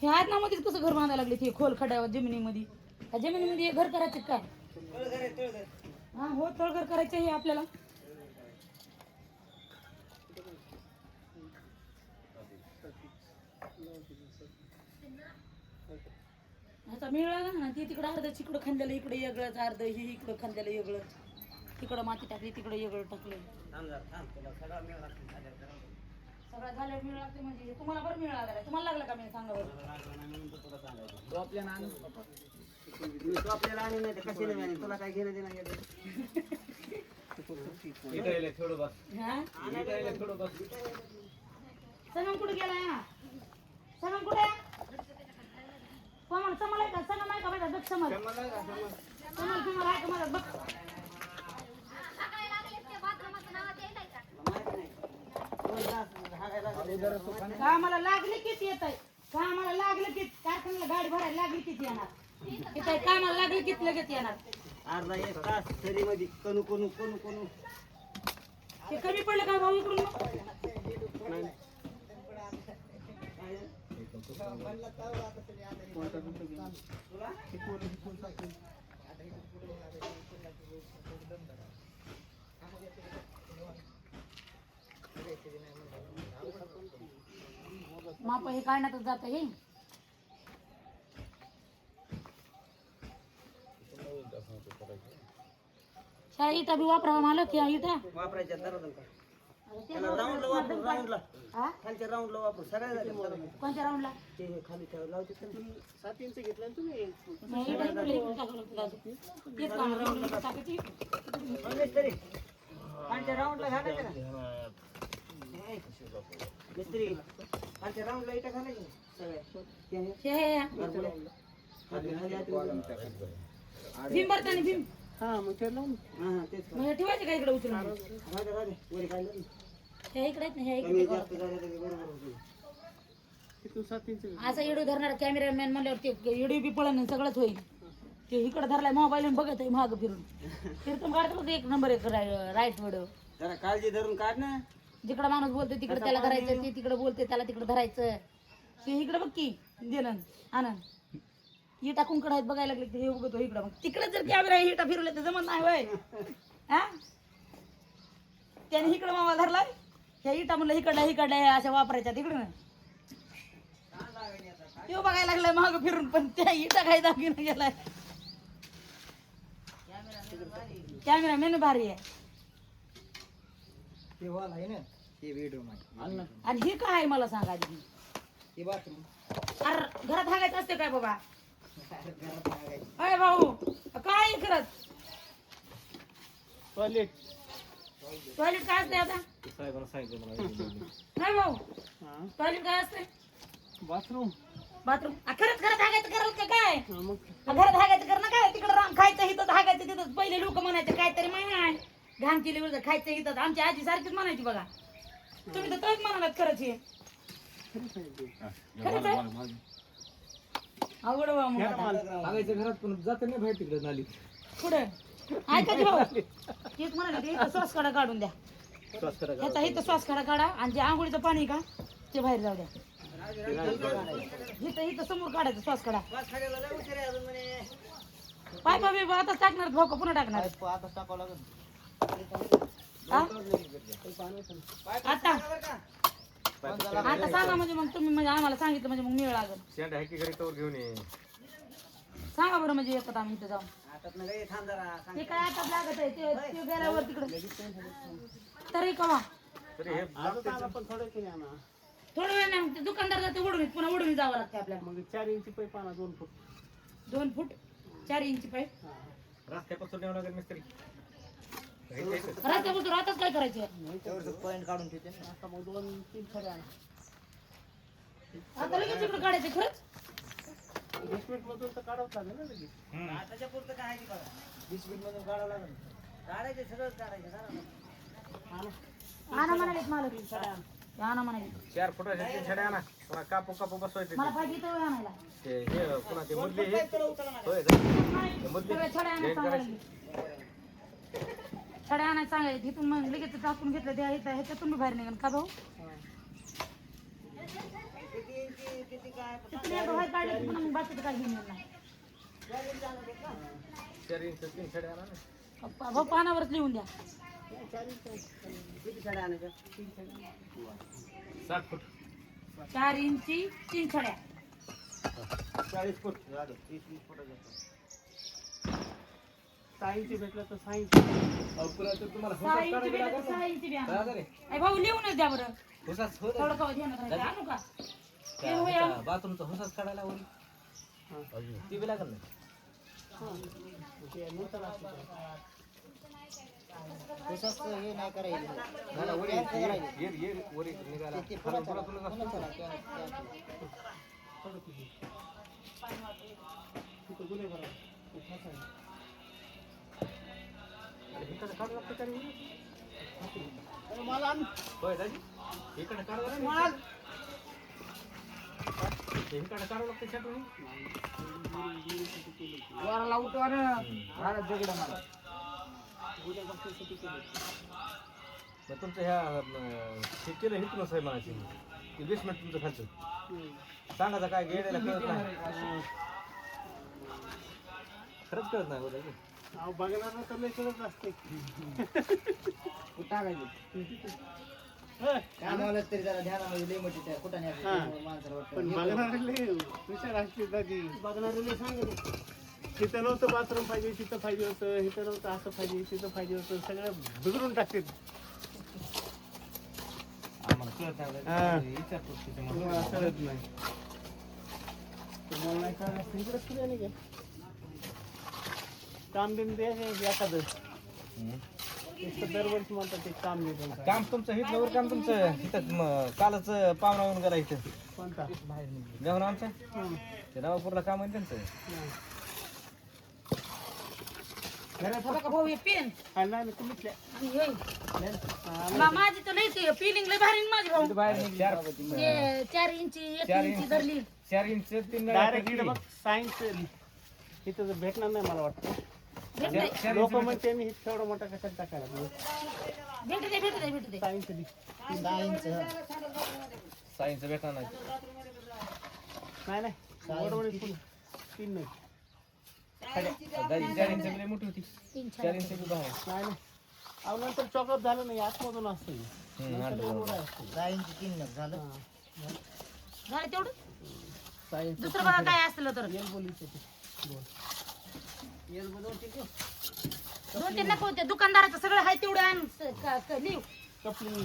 हे आतनामध्येच कसं घर बांधायला लागले ते खोल खड्यावर जमिनीमध्ये. त्या जमिनीमध्ये घर करायचे काय? हा हो, तळघर करायचं हे आपल्याला. ह्याचा मेळ आला ना, ती तिकडं अर्ध तिकडं खांद्याला इकडे वेगळंच, अर्ध हे इकडं खांद्याला वेगळं, तिकडं माती टाकली तिकडे वेगळं टाकलं. सगळं झाल्यावर मिळ लागते म्हणजे तुम्हाला बरं मिळ लागला. तुम्हाला लागला का मी सांगा बरं. आपल्याला आणि नाही कशी नाही तुला काय घेणं देणं गेलं. सनम कुठे गेला? सनम कुठे? कोण समल आहे का? सनम आहे का माझा? बघ समल. समल समल आहे का माझा? बघ. कामाला लागले किती येत आहे? कामाला लागलं की कारखान्याला गाडी भरायला लागली किती येणार? तिथे कामाला लागले किती लगेच येणार? अर्धा एक तास शरीमध्ये कणू कणू कणू कणू. ते कमी पडलं का भाऊ इकडून? माप हे काढण्यातच जात हे. ह्या इटा बी वापरावा मालक. ह्या इटा वापरायच्या दरात राऊंडला वापरू. राऊंडला खालच्या राऊंडला वापरू. सगळ्या झाले. कोणत्या राऊंडला? ते खाली ठेव लावते. 7 इंच घेतलं तुम्ही. खालच्या राऊंडला घालायचं ना मिस्त्री. खालच्या राऊंडला इटा घालायची भीम भरताना भीम. हा मग ते लावून तेच ठेवायचे का इकडे उचलून? वर काढलं ह्या इकडे आहेत ना, ह्या कमी इकडे. जास्त झालं तरी बरोबर होतं. असा इडू धरणार कॅमेरामॅन म्हणल्यावर ते इडू बी पळण सगळंच होईल. ते इकडे धरलाय मोबाईल बघत आहे महाग फिरून. फिरतून काढतो बघ एक नंबर एक राईट वड. जरा काळजी धरून काढ ना. जिकडे माणूस बोलते तिकडे त्याला धरायचं, ते तिकडे बोलते त्याला तिकडे धरायचं. ते इकडे बघ की देणं आनंद ही टाकून कडायत बघायला लागले ते हे बघतो इकडं. मग तिकडे जर कॅमेरा हिटा फिरवले तर जमत नाही वय. हा त्याने इकडं मामा धरलाय. ह्या इटा म्हणलं इकडल्या अशा वापरायच्या तिकडे ना. तो बघायला लागलाय माग फिरून, पण त्या इटा काही दाखवून गेलाय. कॅमेरा मेन भारी आहे. ते वॉल आहे ना, ते बेडरूम आहे. आणि हे काय आहे मला सांगा आधी. हे बाथरूम. अरे घरात हागायचं असते काय बाबा? अरे भाऊ काय करत? टॉयलेट. टॉयलेट काय असते आता? नाही भाऊ, टॉयलेट काय असते? बाथरूम. बाथरूम. खरंच घरात हागायचं करत का काय? घरात हागायचं कर ना काय? तिकडे राम खायचं हिथं हागायचं तिथं. पहिले लोक म्हणायचे काहीतरी माहिती घाण केली खायचं हिथं. आमची आजी सारखीच म्हणायची बघा. तुम्ही तर तोच म्हणालात खरंच हे. अवघड व्हा मग हागायचं घरात पण जात नाही बाहेर तिकडे नाली. पुढे ऐका की भाऊ, तेच म्हणाले इथं श्वास काढा काढून द्या. ह्याचा इथं श्वास काढा आणि जे आंघोळीचं पाणी का ते बाहेर जाऊ द्या. इथं समोर काढायचं श्वास काढा. पाय पाय आता टाकणार भाऊ का पुन्हा टाकणार? आता टाकावं लागेल. आता आता सांगा म्हणजे मग तुम्ही म्हणजे आम्हाला सांगितलं म्हणजे मग मिळ लागेल. सांगा बरं म्हणजे येतात आम्ही इथं जाऊन. ते काय आता लागत आहे ते गेल्यावर तिकडे तरी कवा थोडं वेळ नाही. दुकानदार जाते उडून पुन्हा उडून जावं लागतं आपल्याला. मग 4 इंची पाईप आणा. 2 फूट 2 फूट 4 इंची पाईप. रस्त्यापासून द्यावं लागेल मिस्त्री. रस्त्यापासून आताच काय करायचं? पॉईंट काढून ठेवते ना. आता मग 2-3 खडे आणा. आता लगेच इकडे काढायचं खरंच. 20 मिनिट मधून तर काढावंच लागेल ना लगेच. आताच्या पुरतं काय आहे बघा. 20 मिनिट मधून काढावं लागेल. काढायचे सगळं काढायचं. आणा म्हणाले मला 3 छड्या आणा म्हणाले. 4 फुटाच्या 3 छड्या आणा. पुन्हा कापू बसवायचे. मला पाहिजे इथं आणायला. ते हे पुन्हा ते मुरली हे होय सगळ्या छड्या आणायला सांगायला. छड्या आणायला सांगायला. तिथून मग लगेच टाकून घेतलं त्या ह्याच्यातून बाहेर निघाल का भाऊ? किती काय तिथून एवढं व्हाय काढलं की पुन्हा मग बाकीचं काय घेऊन येणार नाही. 4 इंच 3 छड्या आणा ना. भाऊ पानावरच लिहून द्या. किती साड्या आणायच्या 60 फूट 4 इंची 3 छड्या. 40 फूट झालं 30-20 फुटाचं 6 इंची भेटलं तर 6 इंची तुम्हाला 6 इंची बी नाही तर 6 इंची बी आणा. रे ए भाऊ लिहूनच द्या बरं. हुसाच हो थोडं कवा ध्यानात राहते. आणू का? हे होया. बाथरूमचा हुसाच काढायला वरी ती बी लागल ना. हे नाही करायचं नाही ना, वरी निघाला काढू लागतं का रे? होय दाजी इकडे काढू लागतं. इकडे काढू लागतं छाटून. वराला उठवा ना मला दगड मला मग तुमचं ह्या हे केलं हे तुला साहेब म्हणायची ते बेसमेंट तुमचं खालचं सांगायचं काय गेलेला कळत नाही. खरंच कळत नाही होतं की बघणार तर लय कळत असते कामाला तरी जरा ध्यानामध्ये लय मोठी त्या कुठं नाही माणसाला पण बघणारे विचार असते दादी बघणारे सांगत तिथं नव्हतं बाथरूम पाहिजे तिथं पाहिजे होतं इथं नव्हतं असं पाहिजे तिथं पाहिजे होतं सगळं बिघडून टाकते आम्हाला कळत नाही विचारतो तुम्हाला कळत नाही तुम्हाला नाही कळलं इकडेच कुठे नाही का काम बिम द्या एखादं इथं दरवर्षी म्हणतात ते काम नाही काम तुमचं हिथलं काम तुमचं इथं कालच पाहुणा येऊन गेला इथं कोणता मेहून आमच्या ते नवापूरला काम आहे त्यांचं. बघा का भाऊ हे पेन नाही कुठल्या आणि हे माझी तर लई ते फिलिंग लई भारी ना माझी भाऊ. ते 4 इंची 1 इंची धरली. 4 इंच 3 डायरेक्ट इकडे बघ सायन्स इथं भेटणार नाही मला वाटतं लोक म्हणते मी एवढा मोठा कशात टाकायला भेटू दे सायन्स सायन्स भेटणार नाही. नाही बरोबर 3 नाही 4 इंच लई मोठी होती 4 इंच बी बाहेर. नाही अहो नंतर चॉकअप झालं नाही आतमधून असतं झालं झालं तेवढं. सायन्स दुसरं बघा काय असलं तर दोन 3 नको. ते दुकानदाराचं सगळं आहे तेवढं आण लिव. कपलिंग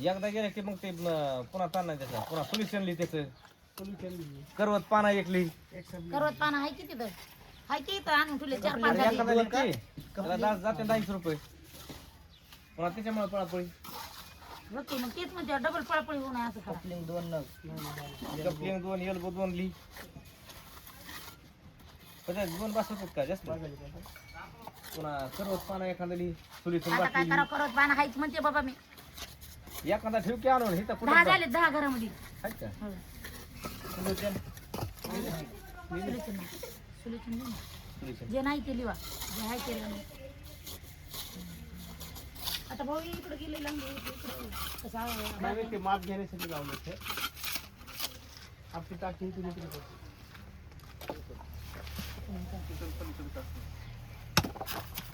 एकदा गेलं की मग ते पुन्हा ताण त्याचा पुन्हा सोल्युशन लिहि त्याचं करवत पाना एकली करवत पानं आहे किती तर आहे की इथं आणून ठेवले 4-5 झाली. एखादा लिहिते, त्याला जाते 250 रुपये पुन्हा त्याच्यामुळे पळापळी. बघते मग तेच म्हणजे डबल पळापळी होऊन असं करा. कपलिंग 2 कपलिंग 2 एल्बो 2 ली 2 बस होतात का जास्त. पुन्हा करवत पाना एखादा लिहि सोल्युशन आता काय करा करवत पानं आहेच म्हणते बाबा मी. एखादा ठेव की आणून इथं 10 कुठं झाले 10 घरामध्ये. आहेत का हो. सोल्युशन सोल्युशन सोल्युशन दे ना. सोल्युशन जे नाही ते लिवा जे आहे ते लिवा. आता भाऊ इकडे गेले कसं नाही ते माप घेण्यासाठी लावलं ते आपली टाकी इथून इकडे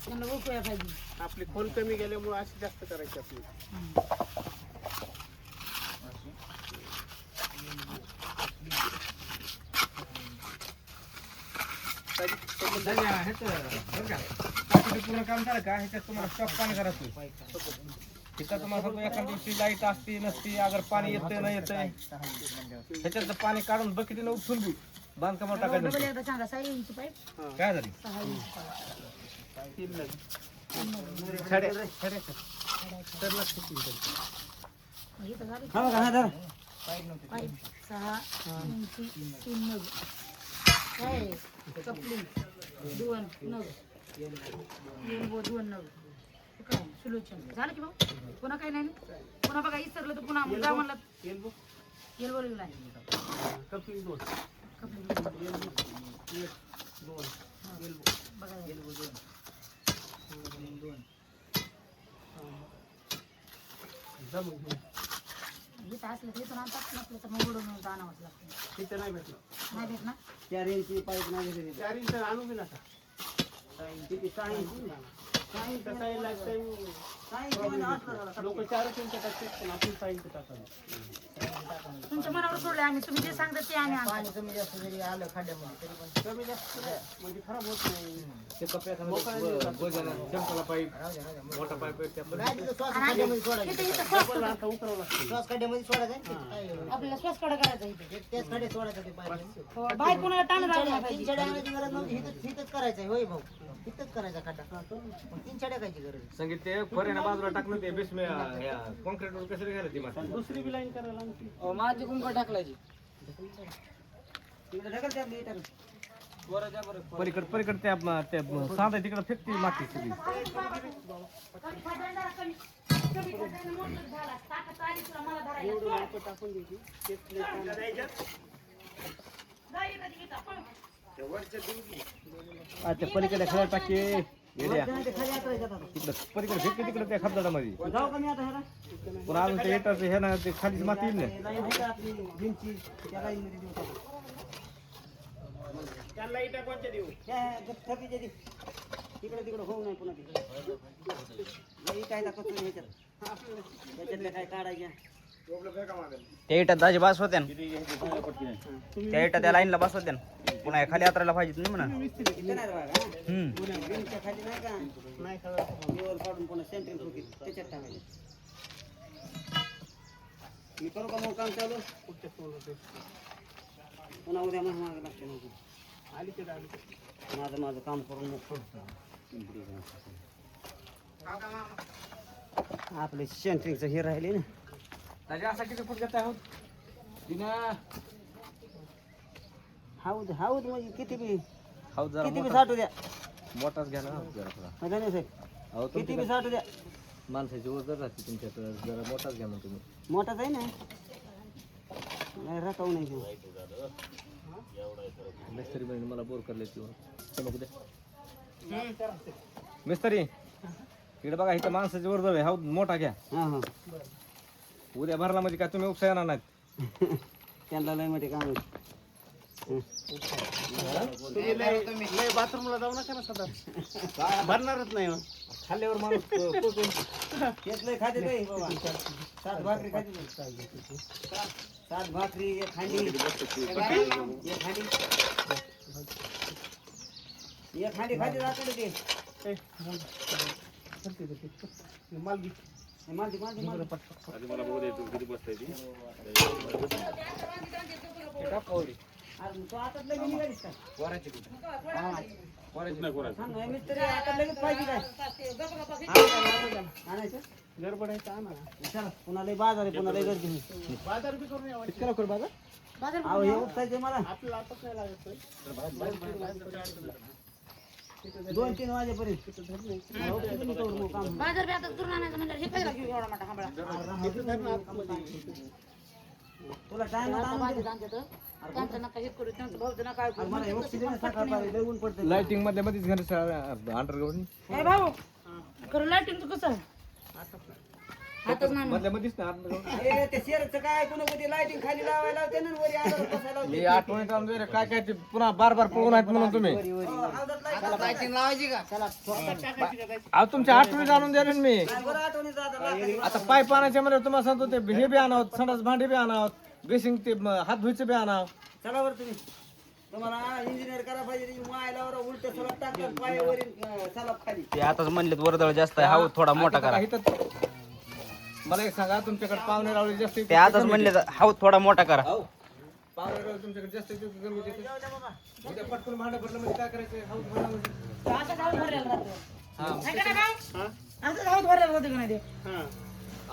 त्यांना ओळखूया पाहिजे. आपली खोल कमी गेल्यामुळे अशी जास्त करायची आपली पूर्ण काम झालं का ह्याच्यात तुम्हाला स्टॉक पाणी करायचं. तिथं तुम्हाला सांगतो एखाद्या दिवशी लाईट असते नसती अगर पाणी येतं नाही येतंय ह्याच्यात पाणी काढून बकेटीनं उपसून बी बांधकामावर डबल टाकायचं. एकदा सांगा 6 इंची पाईप काय झाली 6 इंची पाईप. 3 लग इथं झालं हा पाईप 6 इंची 3 नग काय कपलिंग 2 नग एल्बो 2 नग काय सोल्युशन झालं की भाऊ. पुन्हा काय नाही ना? पुन्हा बघा इसरलं तर पुन्हा गावाला एल्बो एल्बो लिहिला कपलिंग 2 कपलिंग एल्बो 1 2 एल्बो बघा एल्बो 2 जमून इथं असलं तर इथून आणतात नसलं तर मग उडून आणावंच लागतं. तिथे नाही भेटलं नाही भेट ना 4 इंची पाईप नाही भेटली. 4 इंच आणू बी नका. किती 6 इंची कसं आहे लाईफ टाईम 6 इंची म्हणजे असलं जरा. लोक 4 इंच टाकतात पण आपण 6 इंच टाकायला. तुमच्या मनावर सोडलं आम्ही. तुम्ही जे सांगता ते आम्ही आणतो. पाणी कमी जास्त जरी आलं खड्ड्यामध्ये तरी पण कमी जास्त म्हणजे खराब होत नाही. ते कप्प्यात वजन चंपाला पाईप मोठा पाईप आहे त्यामध्ये नाही तिथं श्वास खड्ड्यामध्ये सोडायचं. इथं इथं श्वास पण आता उतरावं लागतं. श्वास खड्ड्यामध्ये सोडायचं आहे ना. काय एवढं? आपल्याला श्वास कडा करायचा इथे. त्याच खड्ड्यात सोडायचं ते पाईप. हो, बाहेर कोणाला ताण लागला तीन पाहिजे. छड्या आणायची गरज नव्हती. हिथंच करायचं आहे होय भाऊ. हिथंच करायचा खड्डा. मग 3 छड्या कायची गरज आहे? संगीत ते फरेना बाजूला टाकलं ते बेसमे कॉन्क्रीट वर कसं घालायची ती माती दुसरी बी लाईन करायला आणखी. माझी कुंकड टाकलायची तिकडे ढकल त्यातली इथं. पलीकडे त्या साधा तिकडे फेकते माती सगळी कमी खड्ड्याला कमी खड्ड्याला मोठं झाला. ताकद आली तुला मला धरायला. एवढं लांब टाकून द्यायची. तेच लई छान. जाई मध्ये इथं पळ. अच्छा पलीकडे खेळा टाके गेल्या नाही ते खाली आतरायचं आता. तिकडे पलीकडे फेकते तिकडे त्या खड्डामध्ये जाऊ का मी आता ह्याला? पुन्हा अजून ते येतात हे ना ते खालीच माती येईल ना लाईन आहे का आपली भिंतची? त्या लाईनमध्ये देऊ टाकू. त्याला इटा कोणत्या देऊ? थकीच्या दे. तिकडे होऊ नाही पुन्हा तिकडे काय दाखवतो ह्याच्यात त्याच्यातल्या काय काढायच्या त्या इटात दाजी बास होत्या ना. त्या इटा त्या लाईनला बास होत्या ना. पुन्हा खाली यात्राला पाहिजे नाही म्हणा. इथं नाही बघा भिंतच्या खाली नाही का नाही खरं. लेवल काढून पुन्हा सेंट्रिंग ठोकीत त्याच्यात टाकायचं. मी करू का मग काम चालू पुढच्या सोलर पुन्हा उद्या मग मागे लागते मग आली ते आली ते. माझं काम करून मग सोडतो. आपले सेंट्रिंगचं हे राहिले ना त्याच्या असा किती फूट घेत आहोत हाऊद हाऊद म्हणजे किती बी हाऊ जरा किती बी साठू द्या मोठाच घ्या ना जरा थोडा माहिती साहेब अहो किती बी साठू द्या माणसाची ओझर राहते तुमच्याकडे जरा मोठाच घ्या मग तुम्ही मोठाच आहे ना नाही राखावू नाही देऊ. मिस्त्री बहिणी मला बोर करले मिस्त्री इकडे बघा इथं माणसाची वर्दळ आहे हा मोठा घ्या हां हां उद्या भरला म्हणजे काय तुम्ही उपसा येणार नाहीत त्यांना लय मध्ये काम आहे. तुम्ही लय बाथरूमला जाऊ नका ना सदा. भरणारच नाही मग. खाल्ल्यावर माणूस पोचून तेच लय खाते ते बाबा 7 भाकरी खाते ते. 7 भाकरी एक खांडी एक खांडी खाते जाते ते ए, चलते ते. माल घे. मालती मालती अरे तो आता लगेच निघालीस का सांग ना, मिस्त्री आता लगेच पाहिजे काय आणायचं गडबड आहे का आणा. चला पुन्हा लय बाजार आहे पुन्हा लय गर्दी होईल. बाजार बी करून यावं. इतकं लवकर बाजार बाजार अहो हे उपसायचे मला आपल्याला आताच नाही लागत होय. 2-3 वाजेपर्यंत मला उपसायचं मी करू मग काम. बाजार बी आता करून आणायचं म्हणजे हे काय लागेल एवढा मोठा हांबळा. तुला टाइम आता बाजार आणतात. त्यांचं नका हे करू त्यांचं भाऊचं नका ऐकू. मला हे ऑक्सिजन सकाळी लय ऊन पडतं. लाइटिंग मध्ये मध्येच घरी अंडरग्राऊंड ए भाऊ खरं लाईटिंग कसं आहे? आताच नाही मधल्या मध्येच ना अंडरग्राऊंड ए ते शेरचं काय कोणी कोणी लाइटिंग खाली लावायला लावते ना वरी आधार बसायला लावते. मी आठवणीत आणून दिलं, काय काय ते पुन्हा बार पळून आहेत म्हणून तुम्ही लाइटिंग लावायची का चला अहो तुमच्या आठवणीत आणून दिले ना मी बरं आठवणी जाता आता पाय पाण्याच्या मध्ये तुम्हाला सांगतो ते हे बी आणावं संडास भांडे बी आणावं बेसिंग ते हात धुयचे बी आणावं चला बरं तुम्ही तुम्हाला इंजिनियर करा पाहिजे मायलावर उलट सलग टाकतात पायावरील सलाब खाली ते आताच म्हणलेत वर्दळ जास्त आहे. हा थोडा मोठा करा. इथं मला एक सांगा तुमच्याकडे पाहुणे रावळे जास्त ते आताच म्हणले हा थोडा मोठा करा. पाहुणे रावळे तुमच्याकडे जास्त येते की कमी येते? उद्या पटकन भांडं भरलं म्हणजे काय करायचं हाऊस भांडं आता जाऊन भरायला जातो. हा नाही का ना भाऊ? आता जाऊन भरायला जातो का नाही ते? हा.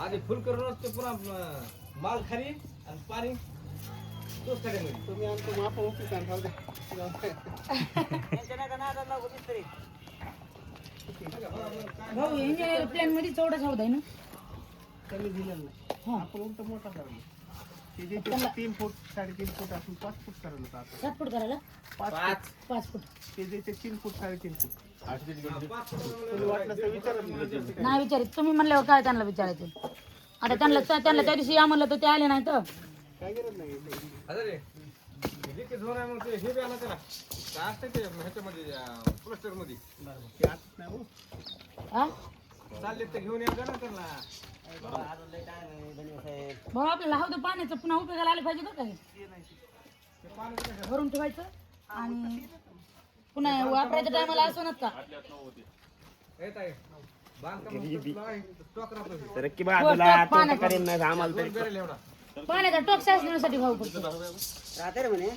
आधी फुल करून ते पुन्हा माल खाली आणि पाणी तोच खाली तुम्ही आमचं माप ओके का राहू द्या. त्यांच्या नाही का नादाला लागू मिस्त्री. भाऊ इंजिनियर प्लॅन मध्ये चौडा चौदा आहे ना? कमी दिलेलं नाही. आपण उलट मोठा करायला. ते जे ते 3 फूट 3.5 फूट असून 5 फूट करायला होतं आता. 7 फूट करायला 5 फूट ते जे ते 3 फूट 3.5 फूट तुम्ही वाटलं तर विचारा. नाही विचारित तुम्ही म्हणल्यावर काय त्यांना विचारायचं आता त्यांना त्या दिवशी या म्हणलं तर ते आले नाही तर काय गरज नाही अरे लिकेज होणार मग ते हे बी आणा त्याला काय असतं ते ह्याच्यामध्ये प्लास्टर मध्ये ते आत नाही हो. हा चालले ते घेऊन या ना त्यांना भाऊ आपल्याला हवं पाण्याचं पुन्हा उपयोगाला आले पाहिजे बरं का भरून ठेवायचं आणि पुन्हा वापरायच्या टायमाला असं नसतं का येत आहे बांधकाम स्टॉक राहतो तर की बाजूला तो करेन नाही आम्हाला तरी बेरेल एवढा पाण्याचा टोक साचण्यासाठी भाऊ पडतो राहते रे म्हणे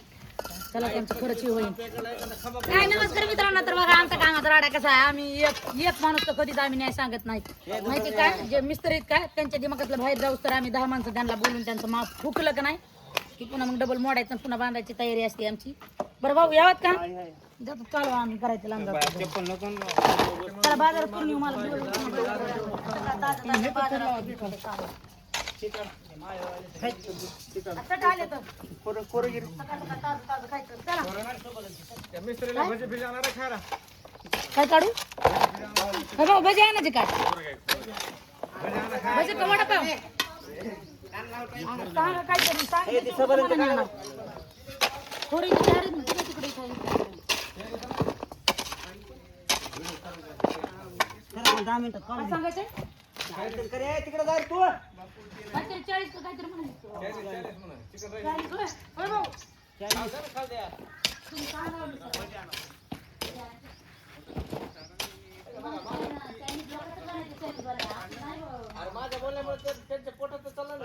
चला त्यांची खरंच होईल काय नमस्कार मित्रांनो तर बघा आमचा कामाचा राडा कसा आहे आम्ही एक माणूस तर कधीच आम्ही नाही सांगत नाही माहिती काय जे मिस्त्री आहेत काय त्यांच्या दिमागातलं बाहेर जाऊस तर आम्ही 10 माणसं त्यांना बोलून त्यांचं माप फुकलं का नाही की पुन्हा मग डबल मोडायचं आणि पुन्हा बांधायची तयारी असते आमची बरं भाऊ यावात का जातो चालू आम्ही करायचं लांब जातो चला बाजारात करून येऊ मला आले तर चला त्या मिस्त्रीला भजी बिजी आणणार आहे खायला काय काढू हे भाऊ भजी आणायचे काय भजी का वडापाव सांगा काहीतरी सांगा थोडी तिकडे काय सांगायचं तिकडे जाय तू काहीतरी 40 का काहीतरी म्हणायचं तुम्ही सांगा माझ्या बोलण्यामुळे त्यांच्या पोटात चाललं